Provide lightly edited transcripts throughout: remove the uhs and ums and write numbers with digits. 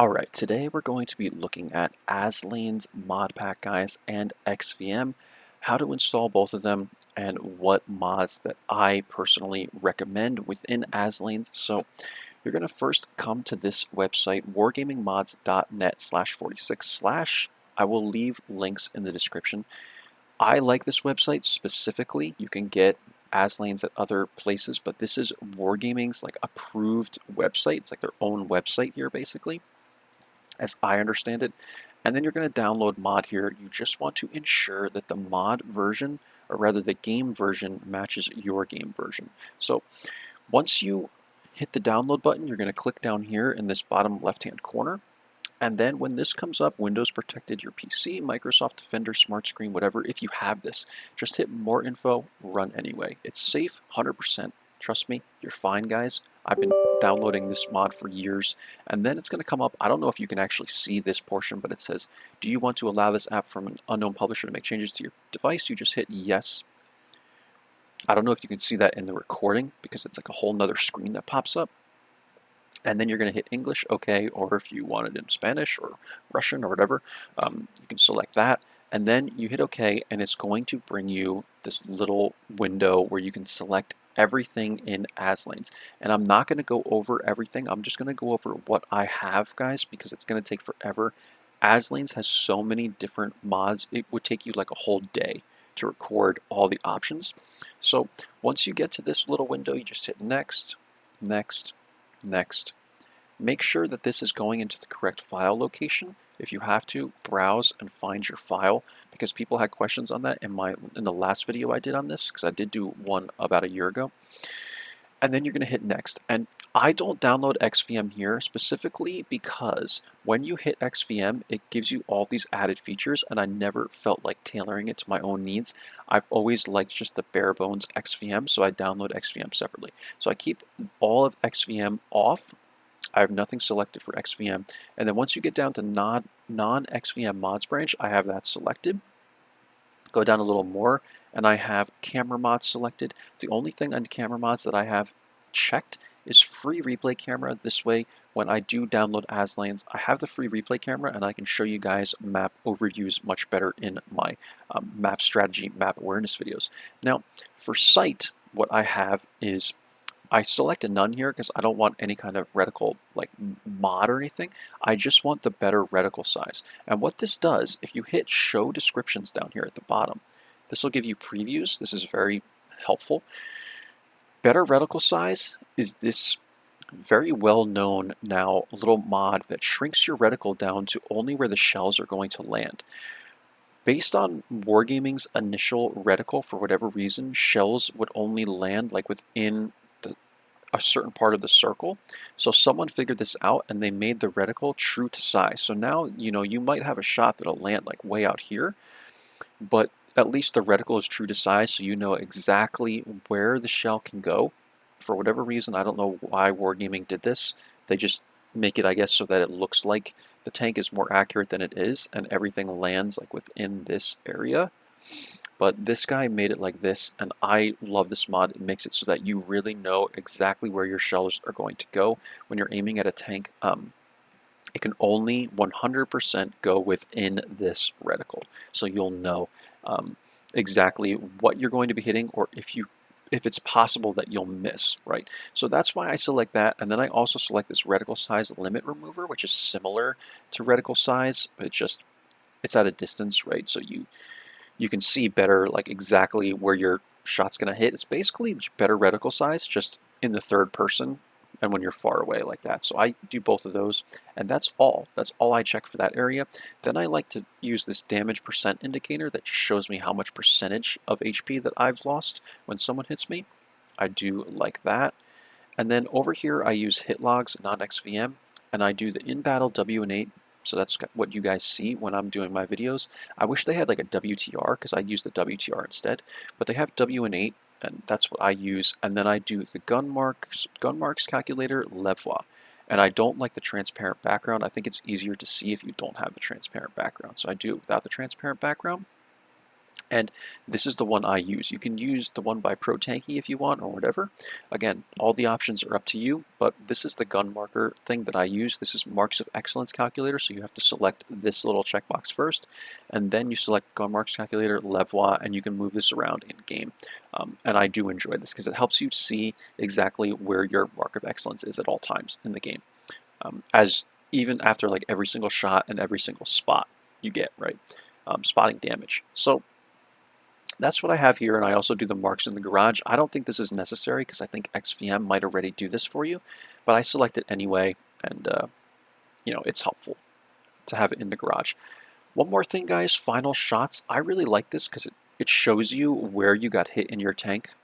Alright, today we're going to be looking at ASLAINS modpack, guys, and XVM, how to install both of them, and what mods that I personally recommend within ASLAINS. So you're going to first come to this website, wargamingmods.net/46/. I will leave links in the description. I like this website specifically. You can get ASLAINS at other places, but this is Wargaming's like approved website. It's like their own website here, basically, as I understand it. And then you're going to download mod here. You just want to ensure that the mod version, or rather the game version, matches your game version. So once you hit the download button, you're going to click down here in this bottom left hand corner. And then when this comes up, Windows protected your PC, Microsoft Defender, Smart Screen, whatever, if you have this, just hit more info, run anyway. It's safe, 100%. Trust me, you're fine, guys. I've been downloading this mod for years. And then it's going to come up, I don't know if you can actually see this portion, but it says, do you want to allow this app from an unknown publisher to make changes to your device? You just hit yes. I don't know if you can see that in the recording because it's like a whole nother screen that pops up. And then you're going to hit English, OK, or if you want it in Spanish or Russian or whatever, you can select that. And then you hit OK, and it's going to bring you this little window where you can select everything in ASLAINS. And I'm not going to go over everything. I'm just going to go over what I have, guys, because it's going to take forever. ASLAINS has so many different mods, it would take you like a whole day to record all the options. So once you get to this little window, you just hit Next, Next, Next. Make sure that this is going into the correct file location. If you have to, browse and find your file, because people had questions on that in the last video I did on this, because I did do one about a year ago. And then you're going to hit Next. And I don't download XVM here specifically because when you hit XVM, it gives you all these added features, and I never felt like tailoring it to my own needs. I've always liked just the bare bones XVM, so I download XVM separately. So I keep all of XVM off. I have nothing selected for XVM. And then once you get down to non-XVM mods branch, I have that selected. Go down a little more, and I have camera mods selected. The only thing on camera mods that I have checked is free replay camera. This way, when I do download ASLAINS, I have the free replay camera, and I can show you guys map overviews much better in my map strategy, map awareness videos. Now, for sight, what I have is I selected none here because I don't want any kind of reticle like mod or anything. I just want the better reticle size. And what this does, if you hit show descriptions down here at the bottom, this will give you previews. This is very helpful. Better reticle size is this very well known now little mod that shrinks your reticle down to only where the shells are going to land. Based on Wargaming's initial reticle, for whatever reason, shells would only land like within a certain part of the circle. So someone figured this out and they made the reticle true to size. So now, you might have a shot that'll land like way out here, but at least the reticle is true to size, so you know exactly where the shell can go. For whatever reason, I don't know why Wargaming did this. They just make it, I guess, so that it looks like the tank is more accurate than it is, and everything lands like within this area. But this guy made it like this, and I love this mod. It makes it so that you really know exactly where your shells are going to go when you're aiming at a tank. It can only 100% go within this reticle, so you'll know exactly what you're going to be hitting, or if it's possible that you'll miss, right? So that's why I select that, and then I also select this reticle size limit remover, which is similar to reticle size, but it's at a distance, right? So you can see better like exactly where your shot's going to hit. It's basically better reticle size, just in the third person and when you're far away like that. So I do both of those, and that's all. That's all I check for that area. Then I like to use this damage percent indicator that just shows me how much percentage of HP that I've lost when someone hits me. I do like that. And then over here I use hit logs, non-XVM, and I do the in-battle W and 8. So that's what you guys see when I'm doing my videos. I wish they had like a WTR, because I'd use the WTR instead. But they have W and 8, and that's what I use. And then I do the gun marks calculator, Levois. And I don't like the transparent background. I think it's easier to see if you don't have the transparent background. So I do it without the transparent background. And this is the one I use. You can use the one by Pro Tanky if you want or whatever. Again, all the options are up to you, but this is the gun marker thing that I use. This is Marks of Excellence Calculator, so you have to select this little checkbox first, and then you select Gun Marks Calculator, Levois, and you can move this around in game. And I do enjoy this because it helps you see exactly where your Mark of Excellence is at all times in the game. As even after like every single shot and every single spot you get, right? Spotting damage. So that's what I have here, and I also do the marks in the garage. I don't think this is necessary because I think XVM might already do this for you, but I select it anyway, and you know, it's helpful to have it in the garage. One more thing, guys, final shots. I really like this because it shows you where you got hit in your tank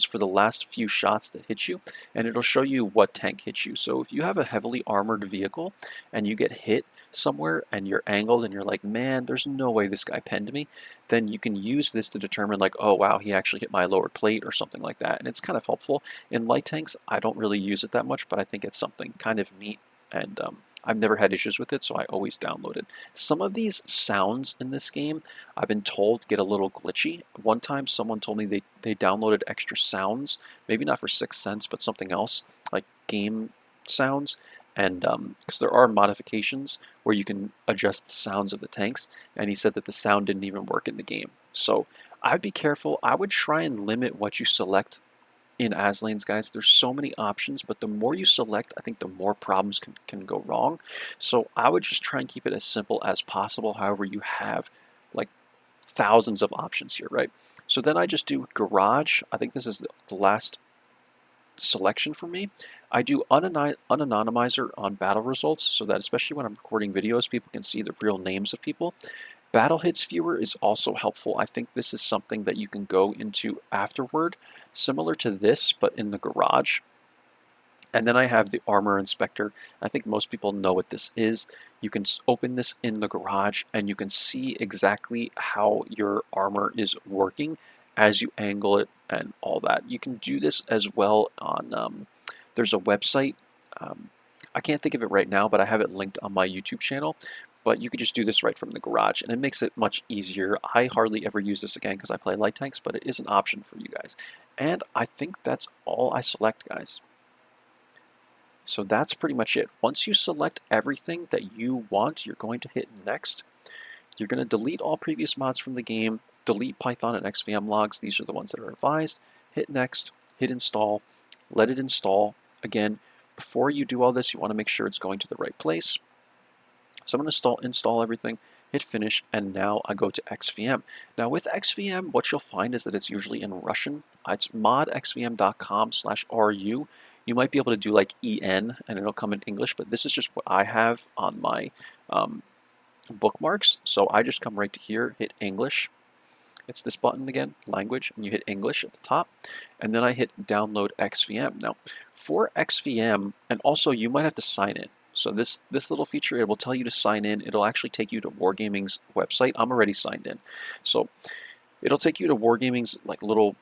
for the last few shots that hit you, and it'll show you what tank hit you. So if you have a heavily armored vehicle and you get hit somewhere and you're angled and you're like, man, there's no way this guy penned me, then you can use this to determine like, oh wow, he actually hit my lower plate or something like that. And it's kind of helpful. In light tanks, I don't really use it that much, but I think it's something kind of neat, and I've never had issues with it, so I always download it. Some of these sounds in this game, I've been told, get a little glitchy. One time someone told me they downloaded extra sounds, maybe not for 6th Sense, but something else, like game sounds. And because there are modifications where you can adjust the sounds of the tanks, and he said that the sound didn't even work in the game. So I'd be careful. I would try and limit what you select in ASLAINS, guys. There's so many options, but the more you select, I think the more problems can go wrong. So I would just try and keep it as simple as possible. However, you have like thousands of options here, right? So then I just do garage. I think this is the last selection for me. I do unanonymizer on battle results so that especially when I'm recording videos, people can see the real names of people. Battle Hits Viewer is also helpful. I think this is something that you can go into afterward, similar to this, but in the garage. And then I have the Armor Inspector. I think most people know what this is. You can open this in the garage and you can see exactly how your armor is working as you angle it and all that. You can do this as well on, there's a website. I can't think of it right now, but I have it linked on my YouTube channel. But you could just do this right from the garage, and it makes it much easier. I hardly ever use this again because I play light tanks, but it is an option for you guys. And I think that's all I select, guys. So that's pretty much it. Once you select everything that you want, you're going to hit next. You're going to delete all previous mods from the game, delete Python and XVM logs. These are the ones that are advised. Hit next, hit install, let it install. Again, before you do all this, you want to make sure it's going to the right place. So I'm going to install everything, hit finish, and now I go to XVM. Now with XVM, what you'll find is that it's usually in Russian. It's modxvm.com/ru. You might be able to do like EN and it'll come in English, but this is just what I have on my bookmarks. So I just come right to here, hit English. It's this button again, language, and you hit English at the top, and then I hit download XVM. Now for XVM, and also you might have to sign in. So this little feature, it will tell you to sign in. It'll actually take you to Wargaming's website. I'm already signed in. So it'll take you to Wargaming's like little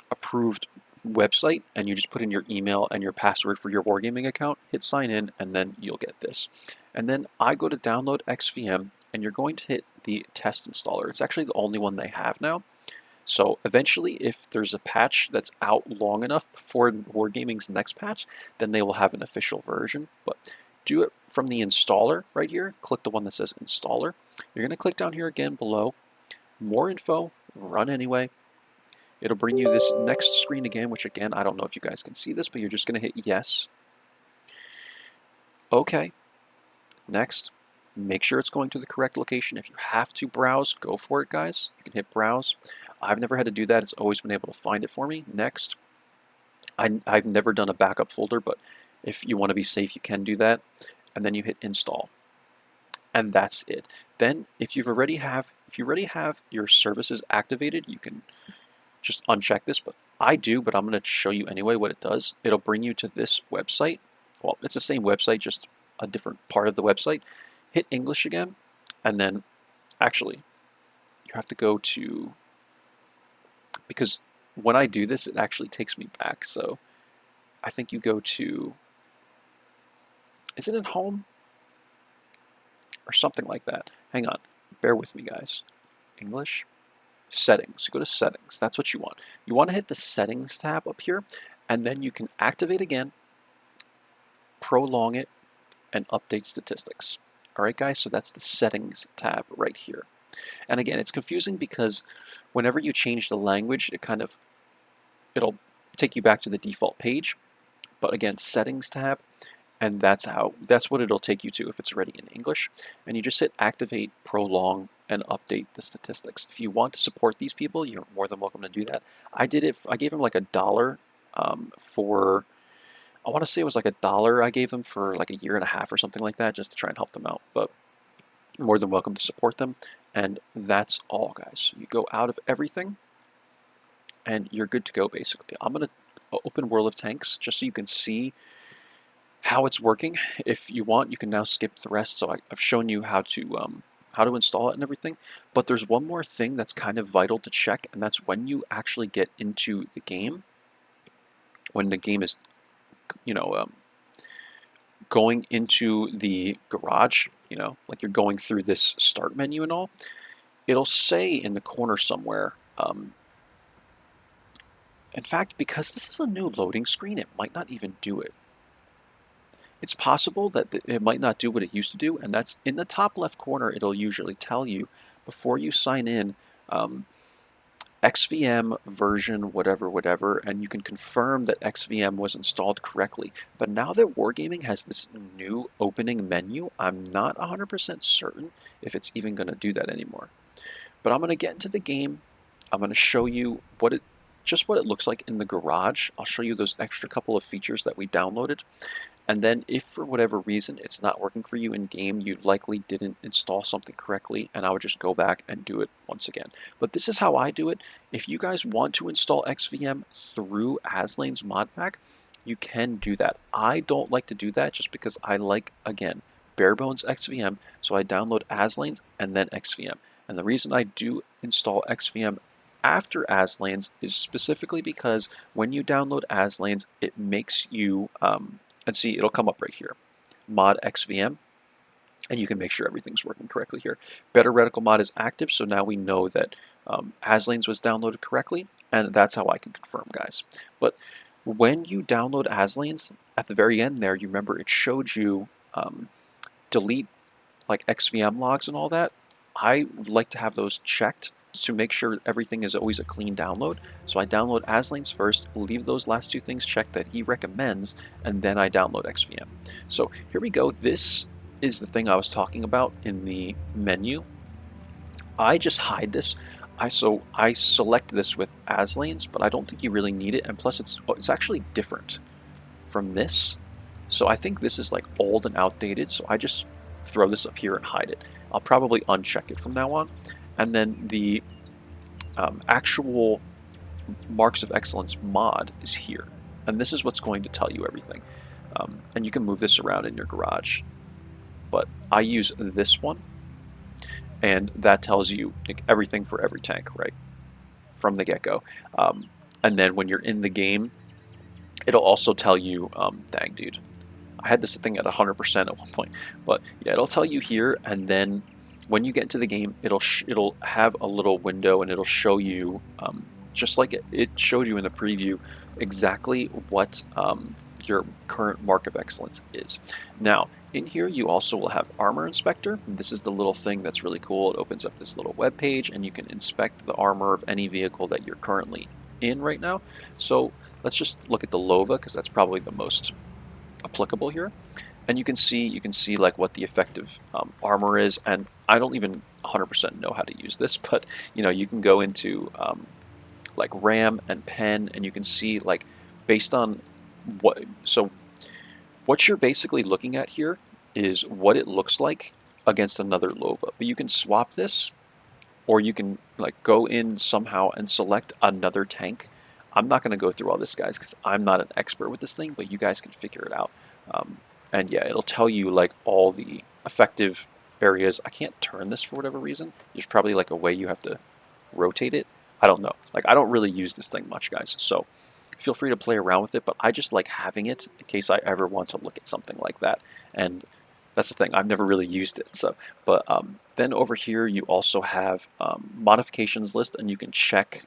approved website, and you just put in your email and your password for your Wargaming account, hit sign in, and then you'll get this. And then I go to download XVM, and you're going to hit the test installer. It's actually the only one they have now. So eventually, if there's a patch that's out long enough before Wargaming's next patch, then they will have an official version. But do it from the installer right here. Click the one that says installer. You're going to click down here again below. More info, run anyway. It'll bring you this next screen again, which again, I don't know if you guys can see this, but you're just going to hit yes. Okay. Next. Make sure it's going to the correct location. If you have to browse, go for it, guys. You can hit browse. I've never had to do that. It's always been able to find it for me. Next. I've never done a backup folder, but if you want to be safe, you can do that. And then you hit install. And that's it. Then if you already have your services activated, you can just uncheck this, but I do, but I'm going to show you anyway what it does. It'll bring you to this website. Well, it's the same website, just a different part of the website. Hit English again, and then actually you have to go to, because when I do this, it actually takes me back. So I think you go to, is it in home? Or something like that. Hang on, bear with me, guys. English, settings. Go to settings. That's what you want. You want to hit the settings tab up here, and then you can activate again, prolong it, and update statistics. All right, guys, so that's the settings tab right here. And again, it's confusing because whenever you change the language, it'll take you back to the default page. But again, settings tab, and that's what it'll take you to if it's already in English. And you just hit activate, prolong, and update the statistics. If you want to support these people, you're more than welcome to do that. I did it. I gave them like $1 for. I want to say it was like $1 I gave them for like a year and a half or something like that, just to try and help them out. But more than welcome to support them. And that's all, guys. You go out of everything, and you're good to go, basically. I'm going to open World of Tanks just so you can see how it's working. If you want, you can now skip the rest. So I've shown you how to install it and everything. But there's one more thing that's kind of vital to check, and that's when you actually get into the game. When the game is, going into the garage, like you're going through this start menu and all, it'll say in the corner somewhere, in fact, because this is a new loading screen, it might not even do it. It's possible that it might not do what it used to do, and that's in the top left corner. It'll usually tell you before you sign in, XVM version whatever, and you can confirm that XVM was installed correctly. But now that Wargaming has this new opening menu, I'm not 100% certain if it's even going to do that anymore. But I'm going to get into the game. I'm going to show you just what it looks like in the garage. I'll show you those extra couple of features that we downloaded. And then if for whatever reason it's not working for you in game, you likely didn't install something correctly, and I would just go back and do it once again. But this is how I do it. If you guys want to install XVM through ASLAINS modpack, you can do that. I don't like to do that just because I like, again, bare bones XVM, so I download ASLAINS and then XVM. And the reason I do install XVM after ASLAINS is specifically because when you download ASLAINS, it makes you and see, it'll come up right here, mod XVM, and you can make sure everything's working correctly here. Better Reticle mod is active, so now we know that ASLAINS was downloaded correctly, and that's how I can confirm, guys. But when you download ASLAINS, at the very end there, you remember it showed you delete like XVM logs and all that. I like to have those checked to make sure everything is always a clean download. So I download ASLAINS first, leave those last two things checked that he recommends, and then I download XVM. So here we go. This is the thing I was talking about in the menu. I just hide this. I select this with ASLAINS, but I don't think you really need it, and plus it's actually different from this. So I think this is like old and outdated, so I just throw this up here and hide it. I'll probably uncheck it from now on. And then the actual Marks of Excellence mod is here. And this is what's going to tell you everything. And you can move this around in your garage. But I use this one. And that tells you like, everything for every tank, right? From the get-go. And then when you're in the game, it'll also tell you, dang, dude. I had this thing at 100% at one point. But yeah, it'll tell you here, and then when you get into the game, it'll have a little window, and it'll show you, just like it showed you in the preview, exactly what your current Mark of Excellence is. Now, in here you also will have Armor Inspector. This is the little thing that's really cool. It opens up this little web page, and you can inspect the armor of any vehicle that you're currently in right now. So let's just look at the Lova, because that's probably the most applicable here. And you can see like what the effective armor is, and I don't even 100% know how to use this, but you can go into like RAM and pen, and you can see like based on what you're basically looking at here is what it looks like against another Lova. But you can swap this, or you can like go in somehow and select another tank. I'm not going to go through all this, guys, because I'm not an expert with this thing, but you guys can figure it out. And yeah, it'll tell you like all the effective areas. I can't turn this for whatever reason. There's probably like a way you have to rotate it. I don't know. Like I don't really use this thing much, guys. So feel free to play around with it, but I just like having it in case I ever want to look at something like that. And That's the thing. I've never really used it. So, but then over here you also have modifications list, and you can check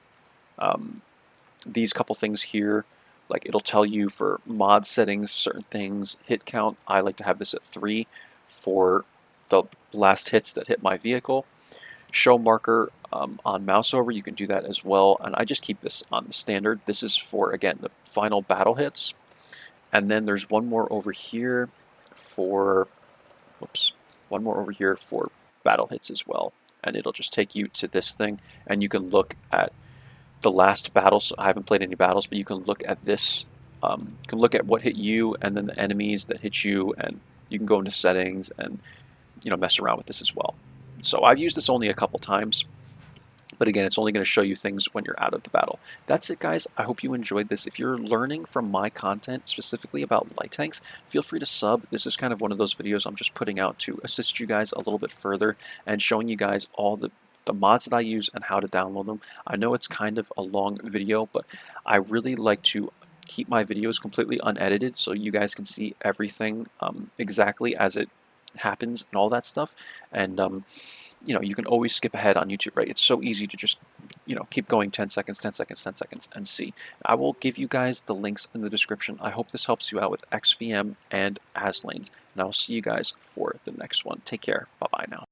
these couple things here. Like it'll tell you for mod settings, certain things, hit count. I like to have this at 3 for the last hits that hit my vehicle. Show marker on mouse over, you can do that as well. And I just keep this on the standard. This is for, again, the final battle hits. And then there's one more over here for, whoops, one more over here for battle hits as well. And it'll just take you to this thing, and you can look at the last battles. I haven't played any battles, but you can look at this. You can look at what hit you, and then the enemies that hit you, and you can go into settings and mess around with this as well. So I've used this only a couple times, but again, it's only going to show you things when you're out of the battle. That's it, guys. I hope you enjoyed this. If you're learning from my content, specifically about light tanks, feel free to sub. This is kind of one of those videos I'm just putting out to assist you guys a little bit further and showing you guys all the mods that I use and how to download them. I know it's kind of a long video, but I really like to keep my videos completely unedited so you guys can see everything exactly as it happens and all that stuff. And you can always skip ahead on YouTube, right? It's so easy to just keep going 10 seconds, 10 seconds, 10 seconds, and see. I will give you guys the links in the description. I hope this helps you out with XVM and ASLAINS, and I'll see you guys for the next one. Take care. Bye-bye now.